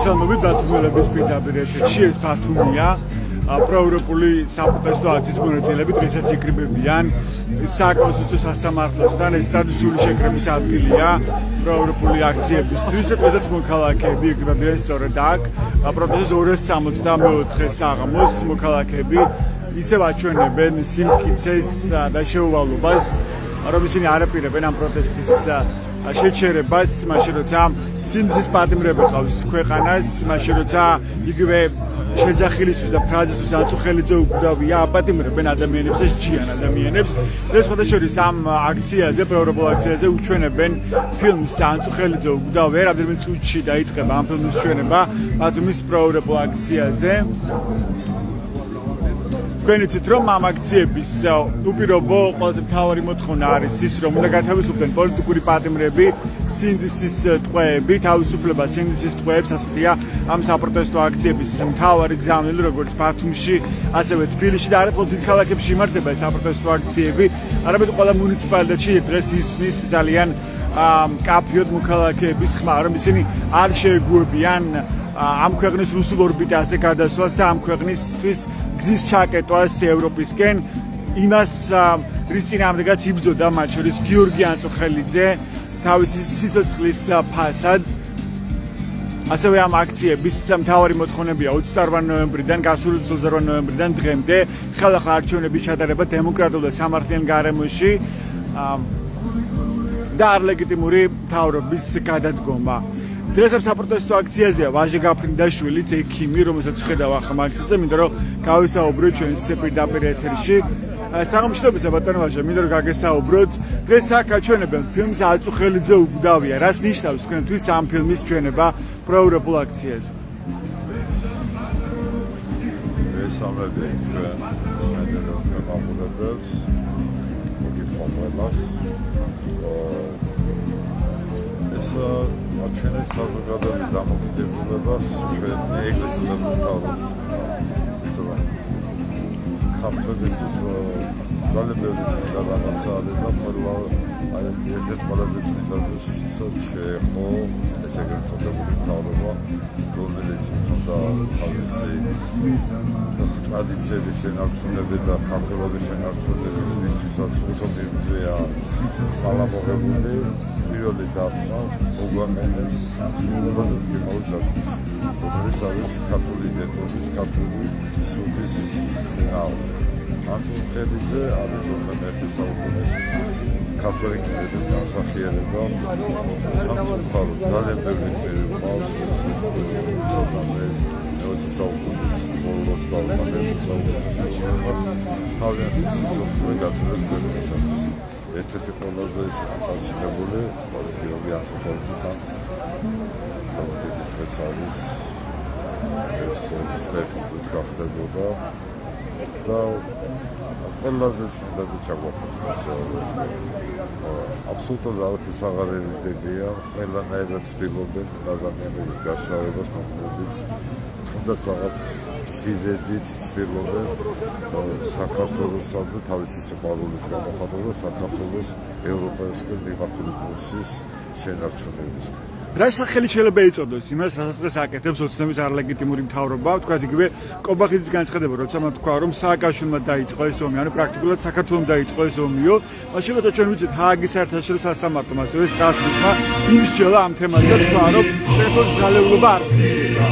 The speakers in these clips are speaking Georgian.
მოგესალმებით ბათუმელების პირდაპირ ეთერში ეს ბათუმია პროევროპული საპროტესტო აქციის მონაწილეები დღესაც იკრიბებიან საკონსტიტუციო სასამართლოსთან ეს ტრადიციული შეკრების ადგილია პროევროპული აქციებისთვის დღესაც მოქალაქეები იკრიბებიან სწორედ აქ პროტესტის 264 საღამოს მოქალაქეები ისევ აჩვენებენ სიმტკიცეს და შეუვალობას რომ ისინი არაპირებენ ამ პროტესტის შეჩერებას მაშინ როცა სინდისის პატიმრები ყავს ქვეყანას მაშინ როცა იგივე შეძახილისთვის და ფრაზისთვის აწუხელიძე უკვდავია აპატიმრებენ ადამიანებს ეს ჯიან ადამიანებს ეს ხოდაშორის ამ აქციაზე პროევროპულ აქციაზე უჩვენებენ ფილმს აწუხელიძეკვდავია რამდენიმე წუთში დაიწყება ამ ფილმის ჩვენება ბათუმის პროევროპულ აქციაზე თქვენიცით რომ ამ აქციების უპირობო ყველაზე მთავარი მოთხოვნა არის ის რომ უნდა გათავისუფლდნენ პოლიტიკური პატიმრები სინდისის ტყვეები თავისუფლება სინდისის ტყვეებს ასეთია ამ საპროტესტო აქციების მთავარი გზავნილი როგორც ბათუმში ასევე თბილისში და არა მხოლოდ დიდ ქალაქებში იმართება ეს საპროტესტო აქციები არამედ ყველა მუნიციპალიტეტში დღეს ისმის ძალიან მკაფიოდ მოქალაქეების ხმა რომ ისინი არ შეეგუებიან ამ ქვეყნის რუსულ ორბიტაზე გადასვლას და ამ ქვეყნისთვის გზის ჩაკეტვას ევროპისკენ იმას რის წინააღმდეგაც იბრძოდა მათ შორის გიორგი ანწუხელიძე თავისი სიცოცხლის ფასად ასევე ამ აქციების მთავარი მოთხოვნებია 28 ნოემბრიდან გასული 28 ნოემბრიდან დღემდე ხალხთა არჩევნების ჩატარება დემოკრატიულ და სამართლიან გარემოში და არლეგიტიმური მთავრობის გადადგომა დღეს ამ საპროტესტო აქციაზეა ვაჟე გაფრინდაშვილი ექიმი რომელსაც ხედავ ახლა აქციას და მინდა რომ გავისაუბროთ ჩვენს პირდაპირ ეთერში საღამოშტობის და ბატონო ვაჟე მინდა რომ გაგესაუბროთ დღეს აქ აჩვენებენ ფილმს აწუხელიძე უკვდავია რას ნიშნავს თქვენთვის ამ ფილმის ჩვენება პროევროპულ აქციაზე მოგესალმებით სმენელებს გამომგებელს მოგიხმობელას აჩვენებს საზოგადოების დამოკიდებულებას ჩვენ ეგრეთ მთავრობის ქართველებისთვის ძალიან ბევრი წმინდა რაღაცა არის და ხოლმე ერთ-ერთ ყველაზე წმინდაზე შეეხო ეს ეგრეთ წოდებული მთავრობა რომელიც უნდა თავისი ტრადიციების შენარჩუნების და ქართველობის შენარჩუნების ვისთვისაც უთომებზეა ხალამოღებული პირველი დარტყმა მოგვამენეს უბრალოდ მოუწოდებს რომელიც არის ქართული იდენტობის ქართული სუდის წინააღმდეგ ანწუხელიძე არის 21 საუკუნის ქართული კინოს განსახიერება სამწუხარო ძალიან ბევრი პერიოდი 20 საუკუნის ბოლოს და 21 საუკუნის თავიანთი სიცოცხლე გაწევს ქვეყნისათვის ერთ-ერთი ყველაზე საწინააღმდეგო არის გიორგი ანწუხელიძიდან რომელიც დღეს არის ეს სტატისტიკის გახდებოდა და ყველაზე წმინდაზე ჩაგვახვდა აბსოლუტურად არაფერს აღარ ერიდებია ყველანაირად ცდილობენ ადამიანების გაშავებას თუმცა თუნდაც რაღაც სიდედით ცდილობენ საქართველოსთან და თავისი სიყვარულის გამოხატვა საქართველოს ევროპასკენ მიღებული კურსის შენარჩუნებისკენ რა სახელი შეიძლება ეწოდოს იმას, რასაც დღეს აკეთებს ოცნების არლეგიტიმური მთავრობა, თქვათ იგივე კობახიძის განცხადება, როცა მათ თქვა, რომ სააკაშვილმა დაიწყო ეს ომი, ანუ პრაქტიკულად საქართველოს დაიწყო ეს ომიო, მაშინ როცა ჩვენ ვიცით ჰააგის საერთაშორისო სასამართლომ ასევე სტრასბურგმა იმსჯელა ამ თემაზე და თქვა, რომ საქართველოს გალეულობა არ ხდება.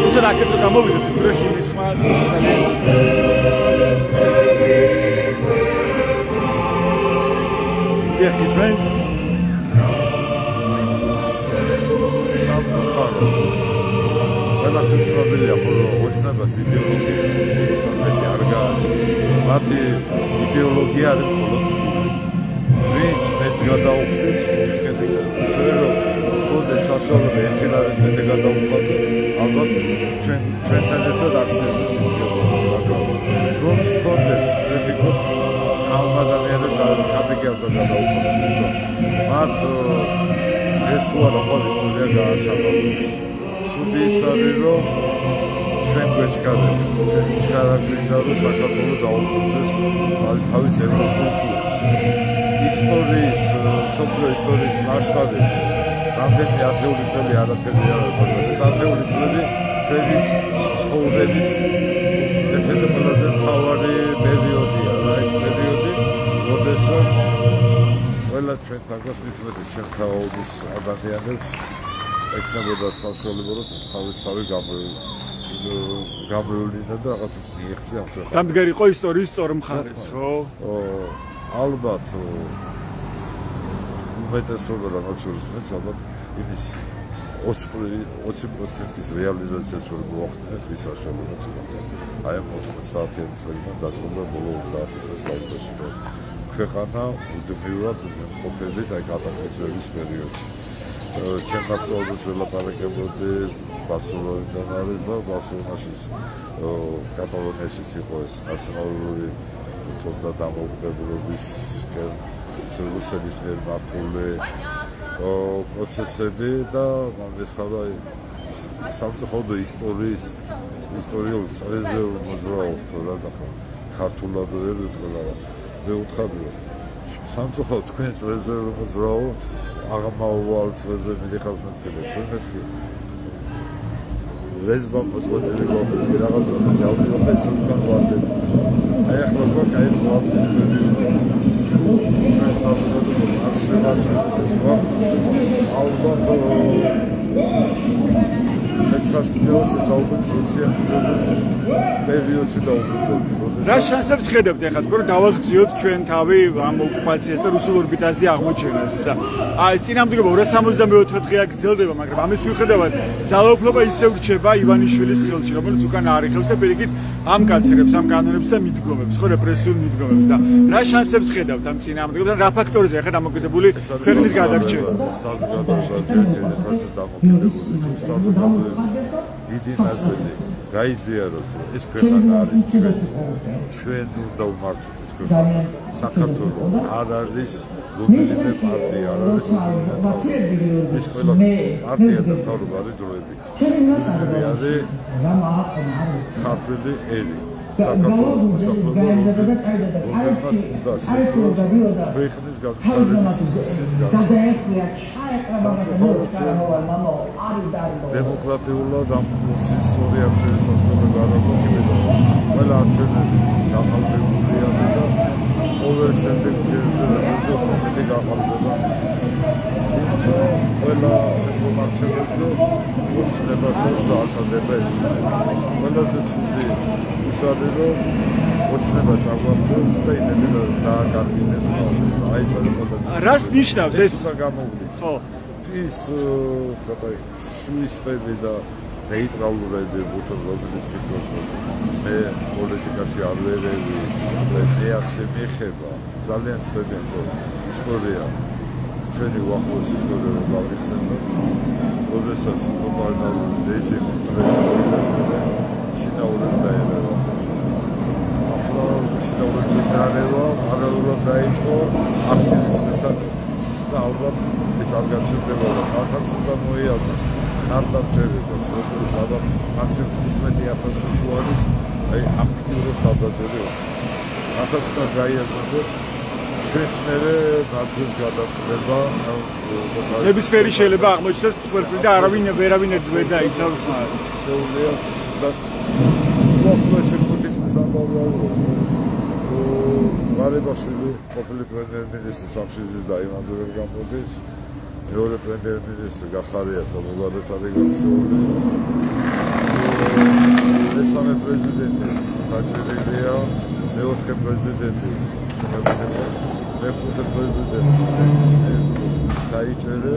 თუმცა რაკეთო გამოვიდეთ დროშის ხმა ძალიან დიახისმენ ყველას ცნობილია, ხოლო ოცნებას იდეოლოგია ასეთი არ გააჩნია. მათი იდეოლოგია არის მხოლოდ ვინც მეც გადაუხდეს ისკენდიკა. რომ საშუალო ერთინარეთ მეტი გადაუხდა, ალბათ ჩვენთან ერთად აქცენტებს მაგრამ რომ სკორდეს მეტი ამ ადამიანებს კაპიკელდა გადაუხდა. მათ ეს თუ არა ხოლმე ისტორია გაასაბამებს. სუდი ის არის რომ ჩვენ გვეჩქარებს ჩქარაგრინდა რომ საქართველოს დაუბრუნდეს თავის ევროპულ კურსს. ისტორიის სოფლიო ისტორიის მასშტაბით რამდენი ათეული წელი არაფერი არ არის. ეს ათეული წელი ჩვენი ცხოვრების ერთ-ერთი ყველაზე მთავარი პერიოდია. ეს პერიოდი, როდესაც ყველა ჩვენ თაგვასწრებს ჩვენ თაობის ადამიანებს ექნებოდა საშუალება რომ თავისთავად გამოევლინა და რაღაცას მიიღწია ამ ქვეყანას. დამდგარი იყო ისტორიის სწორ მხარეს, ხო? ალბათ უმეტესობა და მათ შორის მეც ალბათ იმის 20%-ის რეალიზაციას ვერ მოახდინეთ ვის საშუალებაც ჰქონდა. აი ამ 90-იანი წლებიდან დაწყება ბოლო 30 წლის საუკეთესო ქვეყანა უდმივად ყოფილით აი კატაკლიზმების პერიოდში. ჩემ მასწავლებლებს ველაპარაკებოდი ბარსელონიდან არის და ბარსელონაში კატალონიაშიც იყო ეს ნაციონალური თუნდა დამოუკიდებლობისკენ რუსეთის მიერ მართული პროცესები და მithara სამწუხაროდ ისტორიულ წრეზე მოძრაობთ რა და ქართულად ვერ ვიტყოდა მე ვუთხარი სამწუხაროდ თქვენ წრეზე მოძრაობთ აღმავალ წრეზე მიდიხართ მეთქი ჩვენ მეთქი რეზბა მოსყოდილი გვაქვს რაღაც დავდივარ და ისე უკან ვარდებით აი ახლა გვაქვს ეს ვარდის პერიოდი ჩვენ საზოგადოება არ შევაჩეროთ ეს ალბათ მეცხრე საუკუნის 20-იან წლების პერიოდში დაუბრუნდებით. რა შანსებს ხედავთ ახლა თქო რომ დავაღწიოთ ჩვენ თავი ამ ოკუპაციას და რუსულ ორბიტაზე აღმოჩენას. აი წინამდგომი 264 დღე გრძელდება, მაგრამ ამის მიუხედავად ძალაუფლება ისევ რჩება ივანიშვილის ხელში, რომელიც უკან არიხევს და პირიქით ამკაცრებს ამ კანონებს და მიდგომებს, ხო რეპრესიულ მიდგომებს და რა შანსებს ხედავთ ამ წინამდგომი და რა ფაქტორზე ახლა დამოკიდებული ქვეყნის გადარჩევა. საზოგადოებაზე დამოკიდებული საზოგადოების დიდი ნაწილი გაიზიაროს ეს ქვეყანა არის ჩვენ უნდა ვმართოთ ეს ქვეყანა საქართველოს არ არის რომელიმე პარტია არ არის ეს ყველა პარტია და თავრობა არის დროებით არის ქართული ელი საქართველოს მოსახლეობა უნდა შეძლოს ქვეყნის განვითარების დემოკრატიულად ამ სისტორი არჩევის საშუალება არ აქვს ყველა არჩევნები გახალდებულია და ყოველ შემდეგ ჯერზე მეტი გახალდება ყველა შემდგომ არჩევნებზე ოცნებასაც აკადება ეს ყველაზე ცუდი ის არის რომ ოცნება წაგვაფროს და იმედი დააკარგინეს ხალხს აი ეს არის ყველაზე რას ნიშნავს ეს გამოვლი ხო ის რაღაცა შვისტები და ნეიტრალურები ვუთო რომელიც ფიქრობს რომ მე პოლიტიკაში არ ვერევი მე არ შემეხება ძალიან ცდებიან რომ ისტორია ჩვენი უახლოესი ისტორია რომ გავიხსენოთ როდესაც ტოტალიტარული რეჟიმი შინაურებს დაერევა ახლა შინაურებს დაერევა არალურად დაიწყო აქტივისტებთან და ალბათ ეს არ გაჩნდება რომ მათაც უნდა მოიაზროს ხარდამჭერებას როგორც ალბათ მაქსიმუმ 15,000 თუ არის აი აქტიურად ხარდამჭერი მათაც უნდა გაიაზროს ჩვენს მერე ნაციის გადაწყვეტა ნებისმიერი შეიძლება აღმოჩნდეს ყველაფერი და ვერავინ ვერ დაიცავს მაგრამ შეუძლია რაც უახლოესი 5 წლის ამბავი გარებაშვილი ყოფილი პრემიერ-მინისტრი სამშვილდის და იმაზე ვერ გამოდის მეორე პრემიერ-მინისტრი გახარია საბოლოოდ არის გაქცეული მესამე პრეზიდენტი დაჭერილია მეოთხე პრეზიდენტი მეხუთე პრეზიდენტი დაიჭერე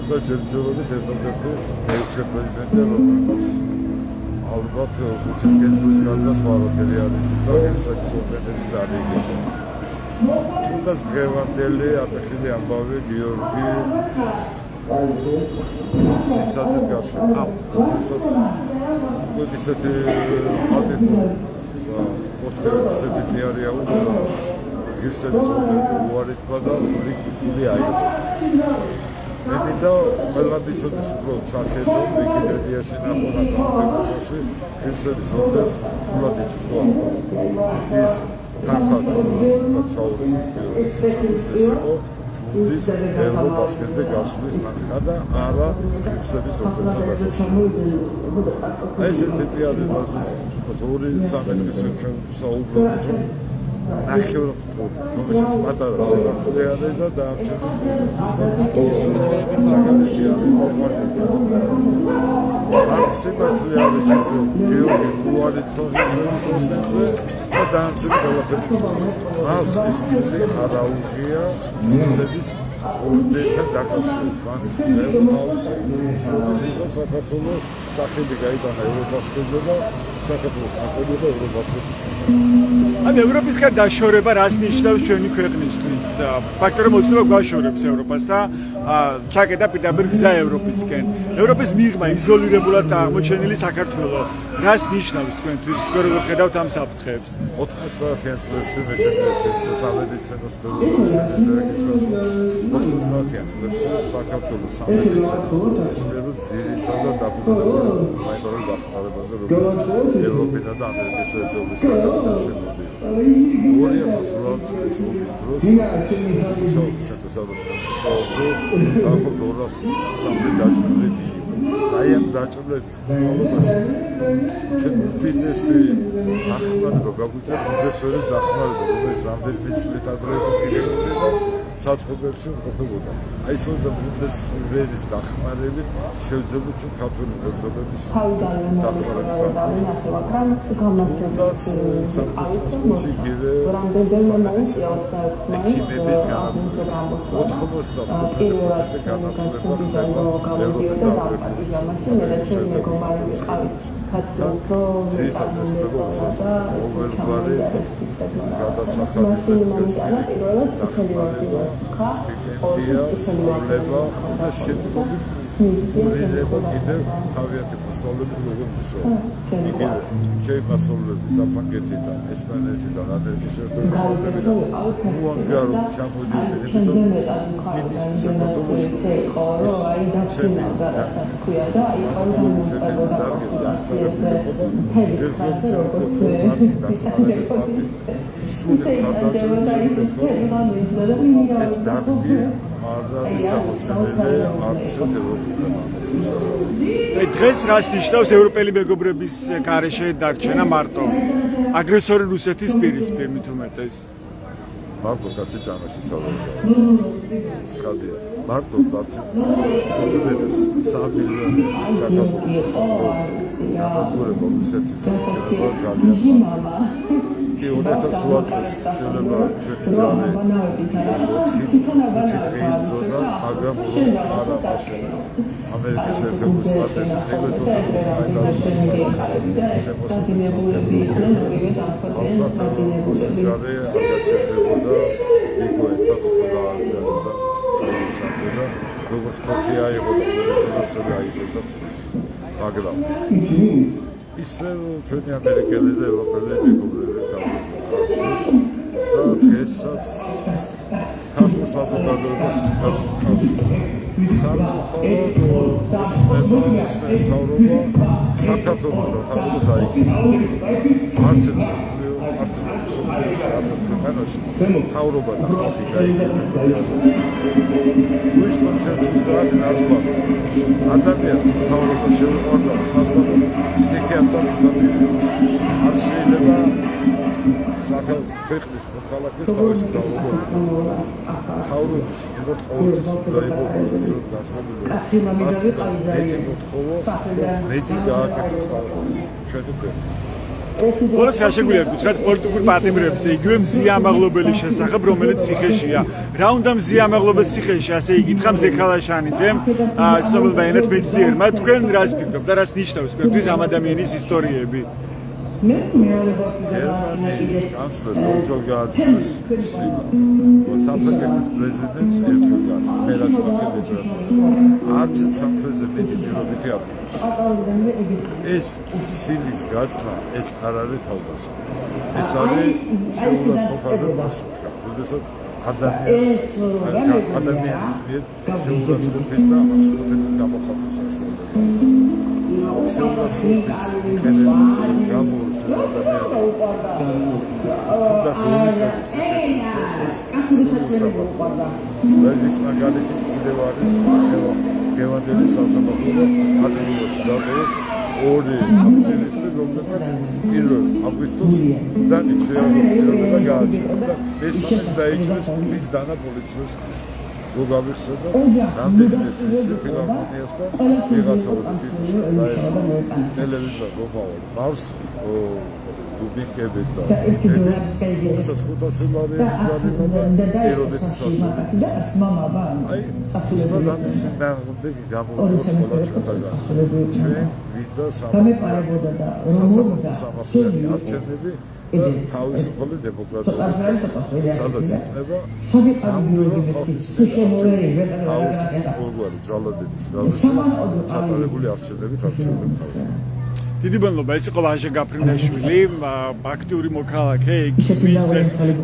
და ჯერჯერობით ერთადერთი მეექვსე პრეზიდენტია რომელიც ალბათ ხუთის კენჭის გარდა სხვა როკერი არის და ესაკის ორდენების დარიგება თუნდაც დღევანდელი ატეხილი ამბავი გიორგი სიცაცის გარშემო ისეთი ატეტო პოსტერი ისეთი პიარია უნდა ღირსების ორდენი უარეთმა და ლიკვიდული აიღო მე და ყველა ისოდეს უფრო ჩახედო ვიკიპედიაში ნახონა გამოგებაში ღირსების ორდენსულად იჭრა ის თანხა შაურის მისგერის სიცოცხლეს ეს იყო გუნდის ევრობასკეტზე გასვლის თანხა და არა ღირსების ოფერტა. აი ესეთი პიარებაზე ორი სამეთრის საუბრობთ რომ ნახევრად რომელშიც პატარა სიმართლე არის და დაარჩენილი ისრები მაგალითი არის არ სიმართლე არის ის გეორგი უარი თხოვისზე და დაარჩენილი ყველაფერი მას ის თვით არ აუღია ისების ორდენთან დაკავშირებით მაგის ევროპასი და საქართველოს სახელი გაიტანა ევრობასკეტზე და საქართველოს ნაკრები და ევრობასკეტის ან ევროპისგან დაშორება რას ნიშნავს ჩვენი ქვეყნისთვის? ფაქტორი მოცილება გვაშორებს ევროპას და ჩაკეტა პირდაპირ გზა ევროპისკენ. ევროპის მიღმა იზოლირებულად აღმოჩენილი საქართველო რას ნიშნავს თქვენთვის? როგორ ხედავთ ამ საფრთხეებს? 90-იან წლებში მე შემიძლია სამედიცინო წლებში საქართველოს სამედიცინო სფერო ძირითადად დაფუძნებული მაიტორულ დახმარებაზე, როგორც ევროპიდან და ამერიკის შეერთებული შტატებიდან შემოდიოდა. 2008 წლის ომის დროს მუშაობის საქართველოს 203 დაჭრილები აი ამ დაჭრილების მრავალობაში ჩვენ უდიდესი ახმარება გაგვიწევს ბუნდესვერის დახმარება, რომელიც რამდენიმე წლით ადრე იყო საწყობებში მყოფებოდა. აი ეს და ბუნდესვერის დახმარებით შევძლებთ ჩვენ ქართული მოცემების დახმარებას. სამედიცინოში გირე სამედიცინოს განათლება 95% განათლება ხდება ევროპის და ამერიკის შეერთებული სტიპენდია, სწავლება და შემდგომი ურიდება კიდევ თავიანთი მასწავლებლების როგორ მუშაობ. იგი შეიმასწავლებს საფრანგეთიდან, ესპანეთიდან, ამერიკის შეერთებული შტატებიდან უანგაროდ ჩამოდიოდნენ, იმიტომ ministri საქართველოში დღეს რას ნიშნავს ევროპელი მეგობრების გარეშე დარჩენა მარტო აგრესორი რუსეთის პირისპირ მით უმეტეს მარტო კაცი ჭამაში სწავლობდა სხადია მარტო დარჩენა უწევდეს 3 მილიონი საქართველოს განადგურება რუსეთის და ძალიან კი 2008 წელს შეიძლება ჩვენი ჯარი 4 დღე იბრძოდა, მაგრამ არა მაშინ ამერიკის შეერთებული შტატების ეგრეთონა ჯარი აღჭერდებოდა იყო ეთაპი გააჩერდა წელიწადია როგორც პროფია იყო და პროფესორი აიღებდა მაგრამ ისე ჩვენი ამერიკელი და ევროპელი მეგობრები და დღესაც ქართულ საზოგადოებას უკრავს სამწუხაროდ ცნება თავრობა საქართველოს და თავრობას აიგებს არც თავრობა და ხალხი გაიგებდა უინსტონ ჩერჩილის დათქმა ადამიანს თავრობა შეუყვარდა სასწავლო ფსიქიატრ არ შეიძლება ქვეყნის მოქალაქეს თავისი თავრობა თავრობის როგორც ყოველთვის დაიბოდეს ისეთ გასაგებია მეტი მოთხოვო მეტი გააკეთოს ჩვენი ქვეყნის ბოლოს რა შეგვიძლია გითხრათ პოლიტიკური პატიმრების იგივე მზიამაღლობელი შესახებ რომელიც ციხეშია რა უნდა მზიამაღლობელს ციხეში ასე იკითხა მზე ქალაშანიძემ ცნობილმა ენათ მეცნიერმა თქვენ რას ფიქრობთ და რას ნიშნავს თქვენთვის ამ ადამიანის ისტორიები გერმანიის კანცლერს ორჯერ გააცხადეს საფრანგეთის პრეზიდენტს ერთხელ გააცხადეს მერას მაგალითად არც სამხრეთზე მეტი პირობითი აფრიკას ეს სილის გაწმა ეს არ არის თავდასხმა ეს არის შეურაცხყოფაზე მასუხა როდესაც ადამიანის მიერ შეურაცხყოფის და აღშფოთების გამოხატვის საშუალება შეურაცხყოფის მქონების გამო მუშა ადამიანი თუნდაც უნიცები ციხეში ეს მაგალითის კიდევ არის გევანდელი სასამართლო აკადემიაში დატოვეს ორი აქტივისტი რომლებმაც 1 აგვისტოს დაიჭრა პიროვნება გააჩნიათ და მესამეც დაიჭრეს მის დანა პოლიციას გოგავიხსება რამდენიმე წელი ფილარმონიას და ვიღაცა თვითონ დაეცა ტელევიზორ გოგავარ ბავს დუბიკებით და ისაც 500 ლარი დადება და ეროდეთი საჭიროა აი უბრალოდ ამის მერდები გამოვიდა ყველა ჩათაგა ჩვენ ვიდა სამართლიანი არჩევნები და თავისუფალი დემოკრატიული სადაც იქნება ამდენად ხალხის თავისუფალი ძალადების ჩატარებული არჩევნებით არჩევნებთან დიდი მადლობა ეს იყო ვაჟა გაფრინდაშვილი აქტიური მოქალაქე ექიმის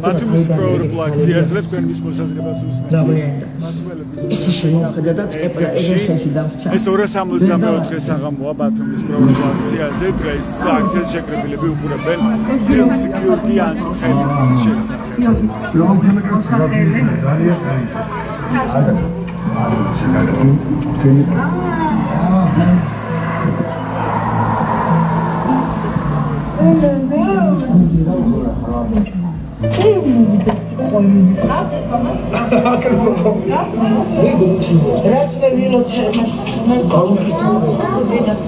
ბათუმის პროევროპულ აქციაზე თქვენ მის მოსაზრებას უსმენთ ეს შემოხედა ეპრეშენში დამსჭა ეს 264 საღამოა ბათუმის პროევროპულ აქციაზე დღეს აქციაზე შეკრებილები უყურებენ ფილმს გიორგი ანწუხელიძის შესახებ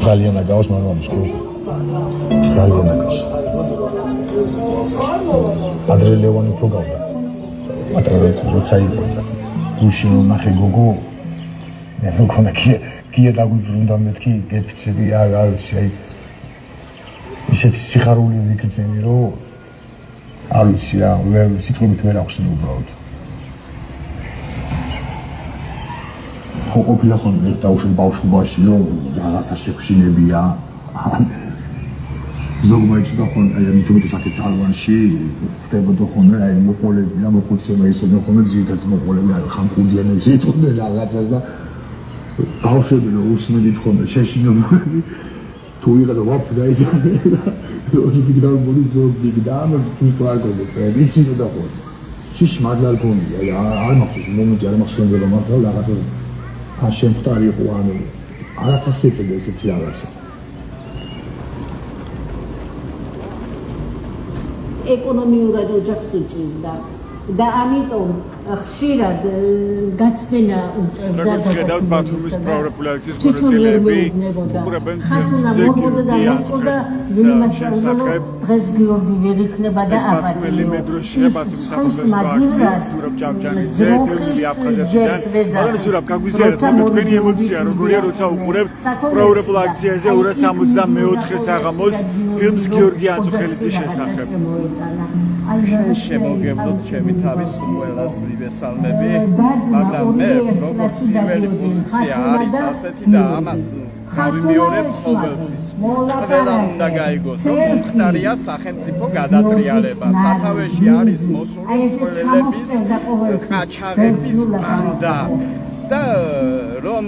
ძალიან აგავს მამამის გო ძალიან აგავს ადრე ლევანი პროგავდა როცა იბოდა გუში ნახე გოგო მე მქონა კია დაგვიბრუნდა მეთქი გეფიცები არ ვიცი აი ისეთი სიხარული ვიგრძენი რომ არ ვიცი რა სიტყვებით ვერ ახსნი უბრალოდ ხო ყოფილა ხოლმე დაუშვი ბავშვობაში რომ რაღაცა შეგვშინებია ზოგმაიცუდა ხოლმე აი მithumetes აქეთ თალვანში ხდებოდა ხოლმე აი მოყოლები რა მოხუცება ისოდნო ხოლმე ძირითადად მოყოლები აი ხამკუდიანებს იწოდნენ რაღაცას და ბავშვები რომ უსმენდით ხოლმე შეშინებულები თუ ვიღაცა ვაფრა იზამე ორი ბიგდარ მოდი ზოგდიგდამ ფუტბოლგოზე ვიცი და ხო შიში მაგალ გონია არ მახსოვს მომენტი არ მახსოვს რომ მართლა რაღაცა ან შემხტარი იყო ანუ არაფასეთები ესეთი რაღაცა ეკონომიურად ოჯახს უჭირდა და ამიტომ ხშირად გაცდენა უწევდა როგორც ხედავთ ბათუმის პროევროპული აქციის მონაწილეები უყურებენ გიორგი ანწუხელიძის შესახებ დღეს გიორგი ვერ იქნება და აბატონი მედროშია ბათუმის საფეხბურთო აქციის სურაბ ჭავჭანიძე დევნილი აფხაზეთიდან ბატონო სურაბ გაგვიზიარეთ თქვენი ემოცია როგორია როცა უყურებთ პროევროპულ აქციაზე 264 საღამოს ფილმს გიორგი ანწუხელიძის შესახებ შემოგევლოთ ჩემი თავის ყველას მივესალმები, მაგრამ მე როგორც პირველი პოზიცია არის ასეთი და ამას გავიმეორებ ყოველთვის. ყველა უნდა გაიგოს, რომ მომხდარია სახელმწიფო გადატრიალება. სათავეში არის მოსული ყველების ყაჩაღების ბანდა. და რომ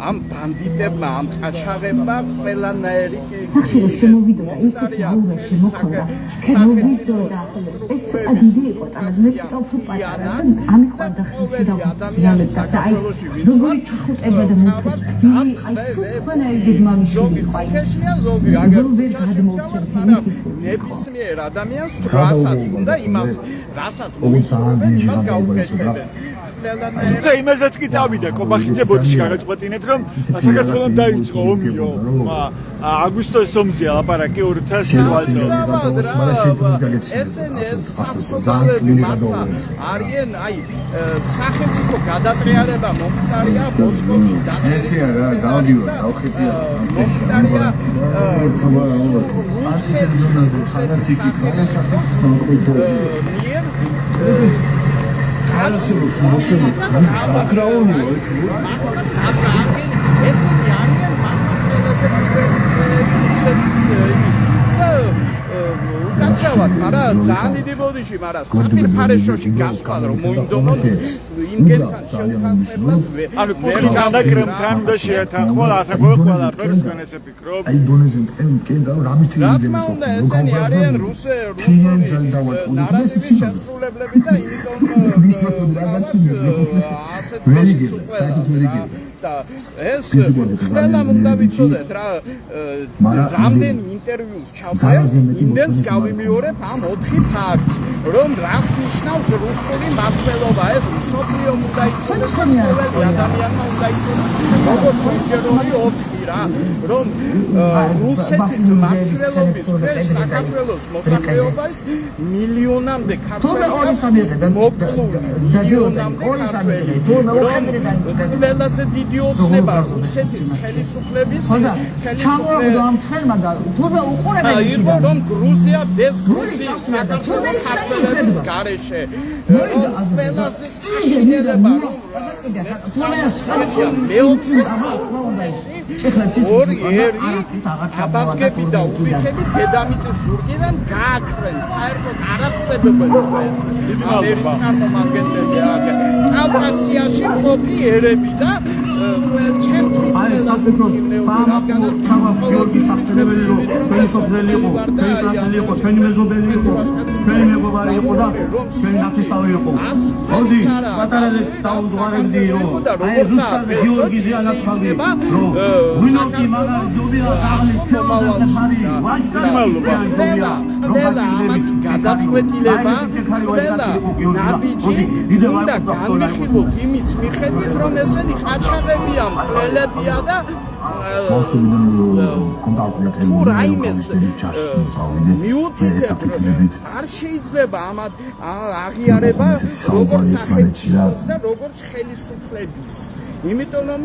ამ ბანდიტებმა ამ ყაჩაღებმა ყველანაირი სახშირო შემოვიდა და ისეთი აურაში მოხდა შემოვიდა და ეს ცოტა დიდი იყო და მე ცოტა უფრო პატარა და ამიყვანდა ხელი და ძალებდა და აი როგორი ჩახუტება და მოხდა თბილი აი სულხანაირი დედმამიშვილი იყო აი ზოგი აგერ ნებისმიერ ადამიანს რასაც უნდა იმას რასაც მოისურვებენ იმას გაუკეთებენ თუმცა იმასაც კი წავიდა კობახიძე ბოდიში გაგაწყვეტინეთ რომ საქართველოს დაიწყო ომიო აგვისტოს ომზე ლაპარაკი 2008 წელს ესენი საფსოთები არიან აი სახელმწიფო გადატრიალება მომხდარია მოსკოვში ესე რა დავდივარ დავხედია მომხდარია ესენი არიან მარტინელზე უკაცრავ დავდავათ, მაგრამ ძალიან დიდი ბოდიში, მაგრამ საფირფარეშოში გასვლა რომ მოინდომონ იმგენთან შევთანხმებლად ანუ პუტინთან და კრემლთან უნდა შეეთანხმოთ ახლა ყველაფერს თქვენ ესე ფიქრობ აი დონეზე მტკენ და რამის რა თქმა უნდა ესენი არიან რუსული ნარატივის შესრულებლები და იმიტომ ეს ყველამ უნდა ვიცოდეთ რა რამდენი ინტერვიუს ჩავწერთ იმდენს გავიმეორებ ამ 4 ფაქტს რომ რას ნიშნავს რუსული მმართველობა ეს მსოფლიომ უნდა იცოდეს ყოველი ადამიანმა უნდა იცოდეს როგორც უჯეროდი 4 რა რომ რუსეთის მმართველობის ქვეშ საქართველოს მოსახლეობას მილიონამდე ქართველი ყველაზე დიდი ოცნება რუსეთის ხელისუფლების ჩამოვაგდო ამ ცხელმა და თურმე უყურებენ იყო რომ გრუზია без გრუზიის საქართველოს ქართველების გარეშე ყველაზე შეიძლება რომ აბასკები და უბიხები დედამიწის ზურგიდან გააქრენ საერთოდ არარსებებია ეს ამერის წარმომადგენლები აქ კავკასიაში მყოფი ერები და ჩემთვის ყველაზე მკინეული რადგანაც გიორგი საფრთხებელი რომ ჩვენი სოფლელი იყო, ჩვენი ტრანსფერი იყო, ჩვენი მეზობელი იყო, ჩვენი მეგობარი იყო და ჩვენი ნაცისტავი იყო. მოდი, პატარაზე დაუძღვარებდი რომ აი ზუსტად გიორგი ზიანაცხადი რომ ვინოგი მაგარი ჯობია აღლი თემაზე ხარი ყველა ამათ გადაწყვეტილება ყველა ნაბიჯი უნდა განვიხილოთ იმის მიხედვით რომ ესენი ხაჩაღებია მკვლელებია და თუ რაიმეს მიუთითებ არ შეიძლება ამათ აღიარება როგორც სახელმწიფოს და როგორც ხელისუფლების იმიტომ რომ